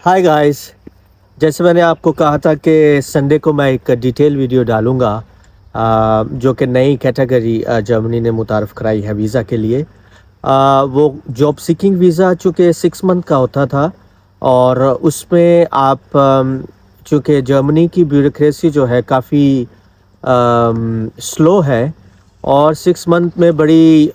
Hi guys. जैसे मैंने आपको कहा था कि संडे को मैं एक डिटेल वीडियो डालूँगा, जो कि नई कैटेगरी जर्मनी ने मुतारफ़ कराई है वीज़ा के लिए। वो जॉब सीकिंग वीज़ा चूँकि 6 मंथ का होता था और उसमें आप चूँकि जर्मनी की ब्यूरोक्रेसी जो है काफ़ी स्लो है और 6 मंथ में बड़ी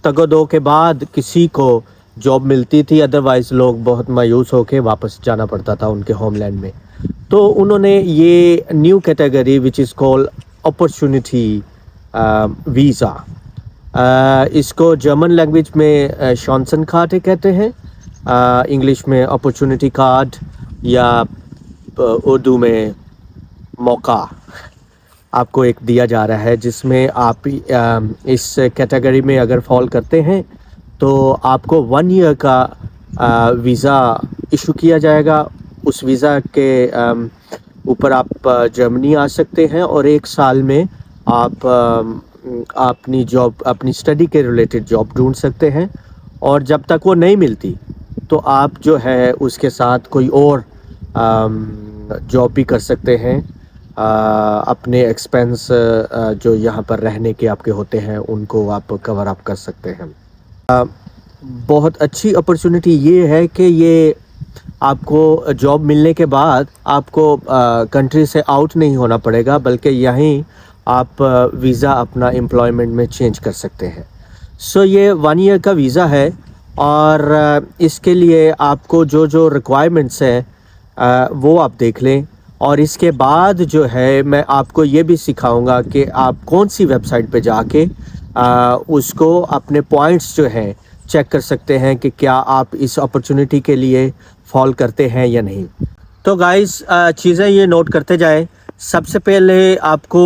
तगो-दो के बाद किसी को जॉब मिलती थी, अदरवाइज़ लोग बहुत मायूस होके वापस जाना पड़ता था उनके होमलैंड में। तो उन्होंने ये new category which is called opportunity visa, इसको जर्मन लैंग्वेज में शांसेनकार्टे कहते हैं, इंग्लिश में अपॉर्च्युनिटी कार्ड या उर्दू में मौका आपको एक दिया जा रहा है, जिसमें आप इस कैटेगरी में अगर फॉल करते हैं तो आपको 1 ईयर का वीज़ा इशू किया जाएगा। उस वीज़ा के ऊपर आप जर्मनी आ सकते हैं और 1 साल में आप अपनी स्टडी के रिलेटेड जॉब ढूंढ सकते हैं। और जब तक वो नहीं मिलती तो आप जो है उसके साथ कोई और जॉब भी कर सकते हैं। अपने एक्सपेंस जो यहाँ पर रहने के आपके होते हैं उनको आप कवर अप कर सकते हैं। बहुत अच्छी अपॉर्चुनिटी ये है कि ये आपको जॉब मिलने के बाद आपको कंट्री से आउट नहीं होना पड़ेगा, बल्कि यहीं आप वीज़ा अपना एम्प्लॉयमेंट में चेंज कर सकते हैं। सो ये 1 ईयर का वीज़ा है और इसके लिए आपको जो जो रिक्वायरमेंट्स हैं वो आप देख लें। और इसके बाद जो है मैं आपको ये भी सिखाऊंगा कि आप कौन सी वेबसाइट पे जाके उसको अपने पॉइंट्स जो हैं चेक कर सकते हैं कि क्या आप इस अपॉर्चुनिटी के लिए फॉल करते हैं या नहीं। तो गाइस, चीज़ें ये नोट करते जाएं। सबसे पहले आपको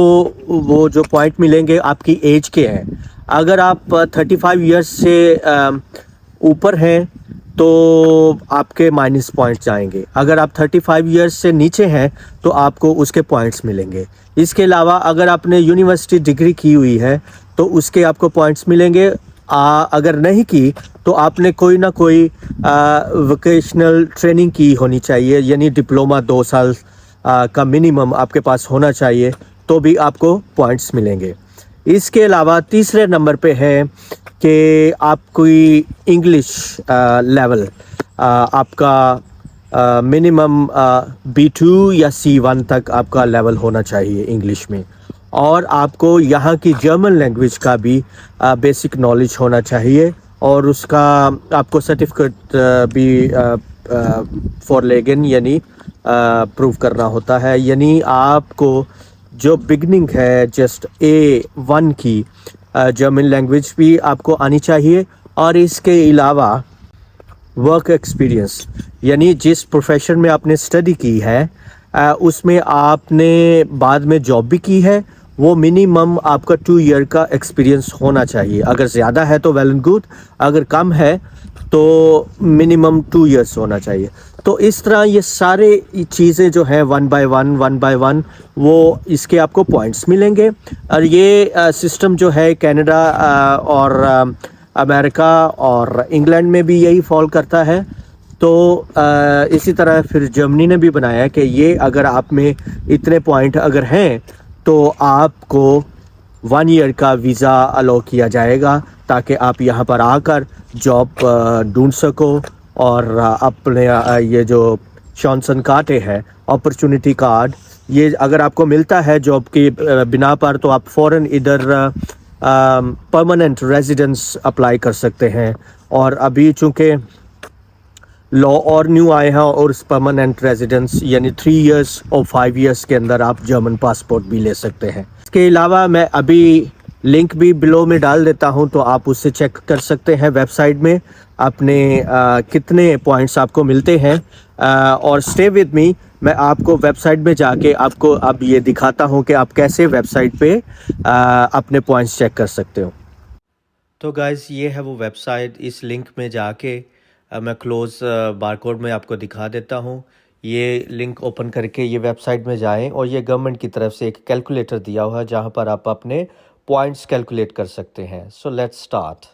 वो जो पॉइंट मिलेंगे आपकी एज के हैं। अगर आप 35 इयर्स से ऊपर हैं तो आपके माइनस पॉइंट्स जाएंगे। अगर आप 35 इयर्स से नीचे हैं तो आपको उसके पॉइंट्स मिलेंगे। इसके अलावा अगर आपने यूनिवर्सिटी डिग्री की हुई है तो उसके आपको पॉइंट्स मिलेंगे। अगर नहीं की तो आपने कोई ना कोई वोकेशनल ट्रेनिंग की होनी चाहिए, यानी डिप्लोमा 2 साल का मिनिमम आपके पास होना चाहिए, तो भी आपको पॉइंट्स मिलेंगे। इसके अलावा तीसरे नंबर पे है कि आप कोई इंग्लिश लेवल आपका मिनिमम B2 या C1 तक आपका लेवल होना चाहिए इंग्लिश में। और आपको यहाँ की जर्मन लैंग्वेज का भी बेसिक नॉलेज होना चाहिए और उसका आपको सर्टिफिकेट भी फॉरलेगन यानी प्रूव करना होता है। यानी आपको जो बिगनिंग है जस्ट A1 की जर्मन लैंग्वेज भी आपको आनी चाहिए। और इसके अलावा वर्क एक्सपीरियंस, यानी जिस प्रोफेशन में आपने स्टडी की है उसमें आपने बाद में जॉब भी की है, वो मिनिमम आपका 2 ईयर का एक्सपीरियंस होना चाहिए। अगर ज़्यादा है तो वेल एंड गुड, अगर कम है तो मिनिमम 2 ईयर्स होना चाहिए। तो इस तरह ये सारे चीज़ें जो हैं वन बाय वन वो इसके आपको पॉइंट्स मिलेंगे। और ये सिस्टम जो है कनाडा और अमेरिका और इंग्लैंड में भी यही फॉल करता है। तो इसी तरह फिर जर्मनी ने भी बनाया कि ये अगर आप में इतने पॉइंट अगर हैं तो आपको 1 ईयर का वीज़ा अलाउ किया जाएगा, ताकि आप यहाँ पर आकर जॉब ढूंढ सको और अपने ये जो शॉन्सन कार्टे है अपॉर्चुनिटी कार्ड, ये अगर आपको मिलता है जॉब की बिना पर, तो आप फ़ौरन इधर परमानेंट रेजिडेंस अप्लाई कर सकते हैं। और अभी चूँकि लॉ और न्यू आए हैं और इस परमानेंट रेजिडेंस यानी 3 इयर्स और 5 इयर्स के अंदर आप जर्मन पासपोर्ट भी ले सकते हैं। इसके अलावा मैं अभी लिंक भी बिलो में डाल देता हूं, तो आप उससे चेक कर सकते हैं वेबसाइट में अपने कितने पॉइंट्स आपको मिलते हैं। और स्टे विद मी, मैं आपको वेबसाइट में जाके आपको अब ये दिखाता हूं कि आप कैसे वेबसाइट पे अपने पॉइंट्स चेक कर सकते हो। तो गाइज़, ये है वो वेबसाइट। इस लिंक में जाके मैं क्लोज़ बारकोड में आपको दिखा देता हूँ। ये लिंक ओपन करके ये वेबसाइट में जाएं और ये गवर्नमेंट की तरफ से एक कैलकुलेटर दिया हुआ है जहाँ पर आप अपने पॉइंट्स कैलकुलेट कर सकते हैं। So let's start.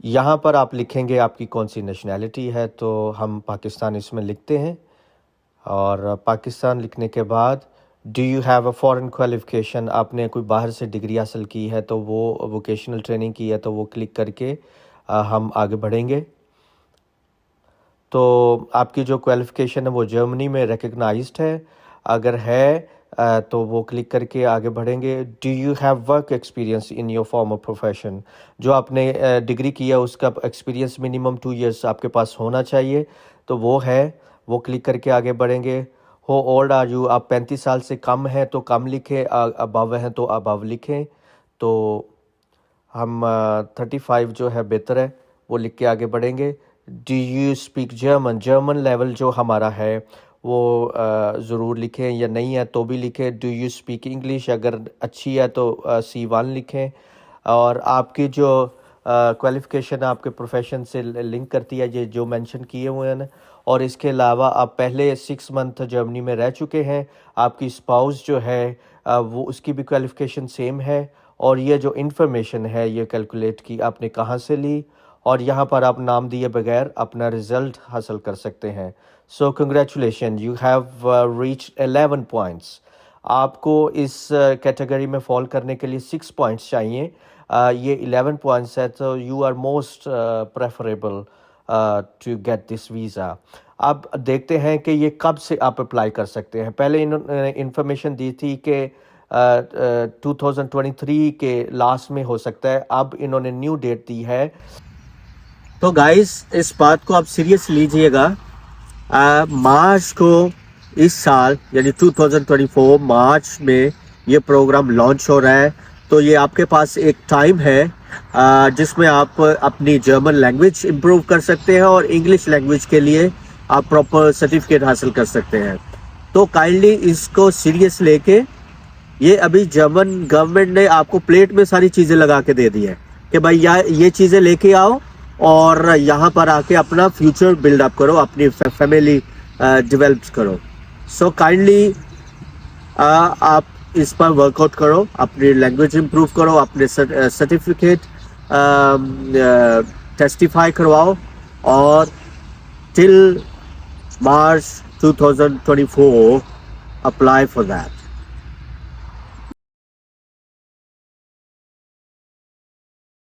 यहाँ पर आप लिखेंगे आपकी कौन सी नेशनैलिटी है, तो हम पाकिस्तान इसमें लिखते हैं। और पाकिस्तान लिखने के बाद do you have a foreign qualification, आपने कोई बाहर से डिग्री हासिल की है तो वो वोकेशनल ट्रेनिंग की है तो वो क्लिक करके हम आगे बढ़ेंगे। तो आपकी जो क्वालिफ़िकेशन है वो जर्मनी में रिकग्नाइज्ड है, अगर है तो वो क्लिक करके आगे बढ़ेंगे। Do you have work experience in your farmer profession, जो आपने डिग्री किया उसका एक्सपीरियंस मिनिमम 2 इयर्स आपके पास होना चाहिए, तो वो है, वो क्लिक करके आगे बढ़ेंगे। हो ओल्ड आर यू, आप 35 साल से कम है तो कम लिखें, अबव हैं तो अबव लिखें। तो हम 35 जो है बेहतर है, वो लिख के आगे बढ़ेंगे। Do you speak German, German level जो हमारा है वो ज़रूर लिखें, या नहीं है तो भी लिखें। डू यू स्पीक इंग्लिश, अगर अच्छी है तो C1 लिखें। और आपकी जो क्वालिफ़िकेशन आपके प्रोफेशन से लिंक करती है, ये जो मेंशन किए हुए हैं। और इसके अलावा आप पहले 6 मंथ जर्मनी में रह चुके हैं, आपकी स्पाउस जो है वो उसकी भी क्वालिफ़िकेशन सेम है। और ये जो इन्फॉर्मेशन है ये कैलकुलेट की आपने कहाँ से ली, और यहाँ पर आप नाम दिए बगैर अपना रिज़ल्ट हासिल कर सकते हैं। So congratulation, you have reached 11 points. आपको इस कैटेगरी में फॉल करने के लिए 6 पॉइंट्स चाहिए, ये 11 पॉइंट्स है, तो you are most preferable to get this visa. अब देखते हैं कि ये कब से आप अप्लाई कर सकते हैं। पहले इन्होंने इन्फॉर्मेशन दी थी कि 2023 के लास्ट में हो सकता है, अब इन्होंने न्यू डेट दी है। तो गाइस इस बात को आप सीरियस लीजिएगा, मार्च को इस साल यानी 2024 मार्च में ये प्रोग्राम लॉन्च हो रहा है। तो ये आपके पास एक टाइम है जिसमें आप अपनी जर्मन लैंग्वेज इम्प्रूव कर सकते हैं और इंग्लिश लैंग्वेज के लिए आप प्रॉपर सर्टिफिकेट हासिल कर सकते हैं। तो काइंडली इसको सीरियस लेके, ये अभी जर्मन गवर्नमेंट ने आपको प्लेट में सारी चीज़ें लगा के दे दी है कि भाई ये चीज़ें लेके आओ और यहाँ पर आके अपना फ्यूचर बिल्डअप करो, अपनी फैमिली डेवलप करो। सो काइंडली आप इस पर वर्कआउट करो, अपनी लैंग्वेज इम्प्रूव करो, अपने सर्टिफिकेट टेस्टिफाई करवाओ, और till March 2024 apply for that.